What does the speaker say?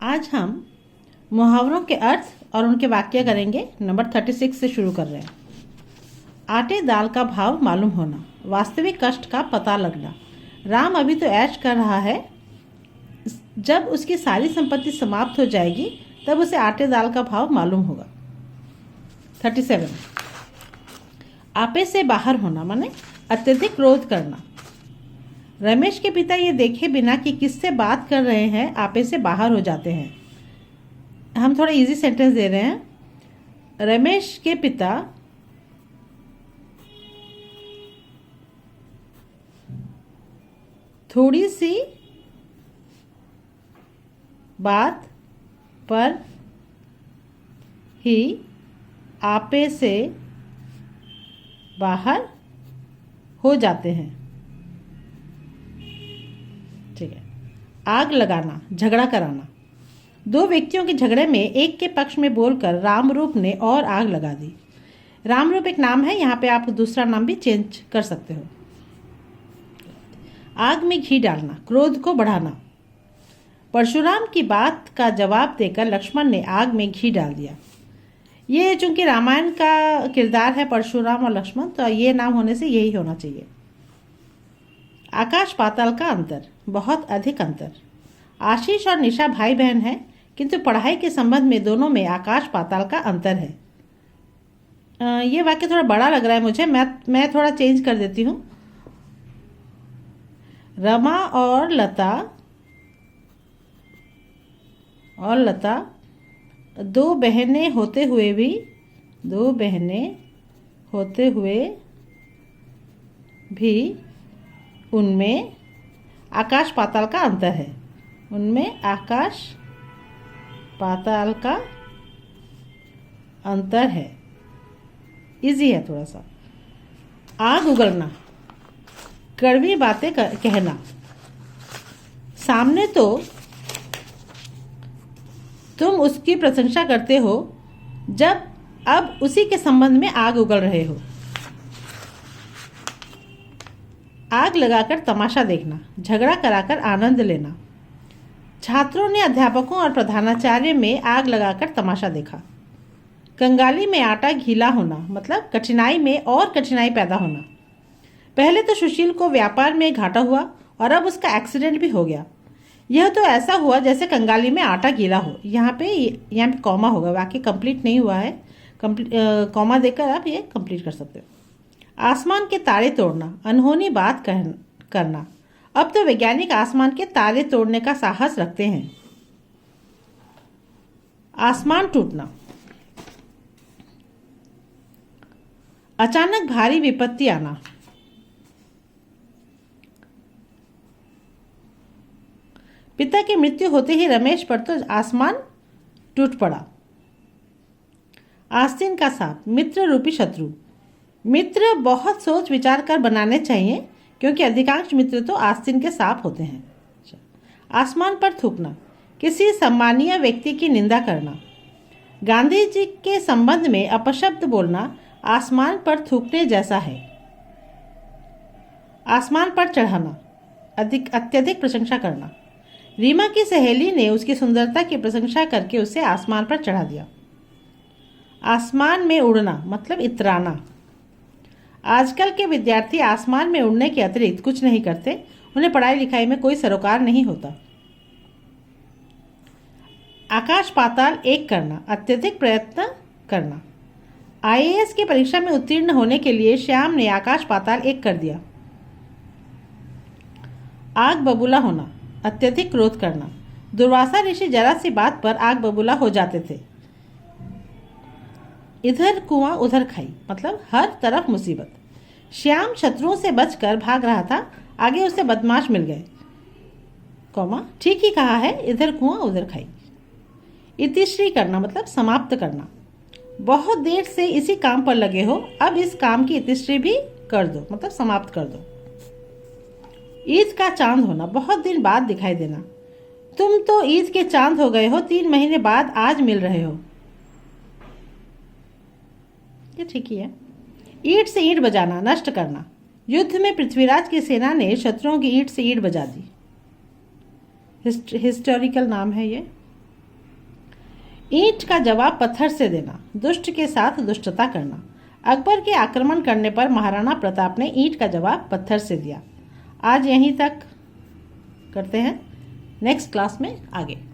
आज हम मुहावरों के अर्थ और उनके वाक्य करेंगे। नंबर 36 से शुरू कर रहे हैं। आटे दाल का भाव मालूम होना, वास्तविक कष्ट का पता लगना। राम अभी तो ऐश कर रहा है, जब उसकी सारी संपत्ति समाप्त हो जाएगी तब उसे आटे दाल का भाव मालूम होगा। 37 आपे से बाहर होना माने अत्यधिक क्रोध करना। रमेश के पिता ये देखे बिना कि किससे बात कर रहे हैं आपे से बाहर हो जाते हैं। हम थोड़ा इजी सेंटेंस दे रहे हैं। रमेश के पिता थोड़ी सी बात पर ही आपे से बाहर हो जाते हैं। ठीक है। आग लगाना, झगड़ा कराना। दो व्यक्तियों के झगड़े में एक के पक्ष में बोलकर रामरूप ने और आग लगा दी। रामरूप एक नाम है, यहाँ पे आप दूसरा नाम भी चेंज कर सकते हो। आग में घी डालना, क्रोध को बढ़ाना। परशुराम की बात का जवाब देकर लक्ष्मण ने आग में घी डाल दिया। ये चूंकि रामायण का किरदार है परशुराम और लक्ष्मण, तो ये नाम होने से यही होना चाहिए। आकाश पाताल का अंतर, बहुत अधिक अंतर। आशीष और निशा भाई बहन हैं, किंतु पढ़ाई के संबंध में दोनों में आकाश पाताल का अंतर है। ये वाक्य थोड़ा बड़ा लग रहा है मुझे, मैं थोड़ा चेंज कर देती हूँ। रमा और लता दो बहनें होते हुए भी उनमें आकाश पाताल का अंतर है। उनमें आकाश पाताल का अंतर है। इजी है थोड़ा सा। आग उगलना, कड़वी बातें कहना। सामने तो तुम उसकी प्रशंसा करते हो, जब अब उसी के संबंध में आग उगल रहे हो। आग लगाकर तमाशा देखना, झगड़ा कराकर आनंद लेना। छात्रों ने अध्यापकों और प्रधानाचार्य में आग लगाकर तमाशा देखा। कंगाली में आटा गीला होना, मतलब कठिनाई में और कठिनाई पैदा होना। पहले तो सुशील को व्यापार में घाटा हुआ और अब उसका एक्सीडेंट भी हो गया। यह तो ऐसा हुआ जैसे कंगाली में आटा गीला हो। यहाँ पे कॉमा होगा, वाक्य कंप्लीट नहीं हुआ है। कॉमा देकर आप ये कंप्लीट कर सकते हो। आसमान के तारे तोड़ना, अनहोनी बात करना। अब तो वैज्ञानिक आसमान के तारे तोड़ने का साहस रखते हैं। आसमान टूटना, अचानक भारी विपत्ति आना। पिता की मृत्यु होते ही रमेश पर तो आसमान टूट पड़ा। आस्तीन का सांप, मित्र रूपी शत्रु। मित्र बहुत सोच विचार कर बनाने चाहिए, क्योंकि अधिकांश मित्र तो आस्तीन के सांप होते हैं। आसमान पर थूकना, किसी सम्मानीय व्यक्ति की निंदा करना। गांधी जी के संबंध में अपशब्द बोलना आसमान पर थूकने जैसा है। आसमान पर चढ़ाना, अत्यधिक प्रशंसा करना। रीमा की सहेली ने उसकी सुंदरता की प्रशंसा करके उसे आसमान पर चढ़ा दिया। आसमान में उड़ना, मतलब इतराना। आजकल के विद्यार्थी आसमान में उड़ने के अतिरिक्त कुछ नहीं करते। उन्हें पढ़ाई लिखाई में कोई सरोकार नहीं होता। आकाश पाताल एक करना, अत्यधिक प्रयत्न करना। आईएएस की परीक्षा में उत्तीर्ण होने के लिए श्याम ने आकाश पाताल एक कर दिया। आग बबूला होना, अत्यधिक क्रोध करना। दुर्वासा ऋषि जरा सी बात पर आग बबूला हो जाते थे। इधर कुआं उधर खाई, मतलब हर तरफ मुसीबत। श्याम शत्रुओं से बचकर भाग रहा था, आगे उसे बदमाश मिल गए। कौमा ठीक ही कहा है, इधर कुआं उधर खाई। इतिश्री करना, मतलब समाप्त करना। बहुत देर से इसी काम पर लगे हो, अब इस काम की इतिश्री भी कर दो, मतलब समाप्त कर दो। ईद का चांद होना, बहुत दिन बाद दिखाई देना। तुम तो ईद के चांद हो गए हो, 3 महीने बाद आज मिल रहे हो। ये ठीक ही है। ईंट से ईंट बजाना, नष्ट करना। युद्ध में पृथ्वीराज की सेना ने शत्रुओं की ईंट से ईंट बजा दी। हिस्टोरिकल नाम है ये। ईंट का जवाब पत्थर से देना, दुष्ट के साथ दुष्टता करना। अकबर के आक्रमण करने पर महाराणा प्रताप ने ईंट का जवाब पत्थर से दिया। आज यहीं तक करते हैं, नेक्स्ट क्लास में आगे।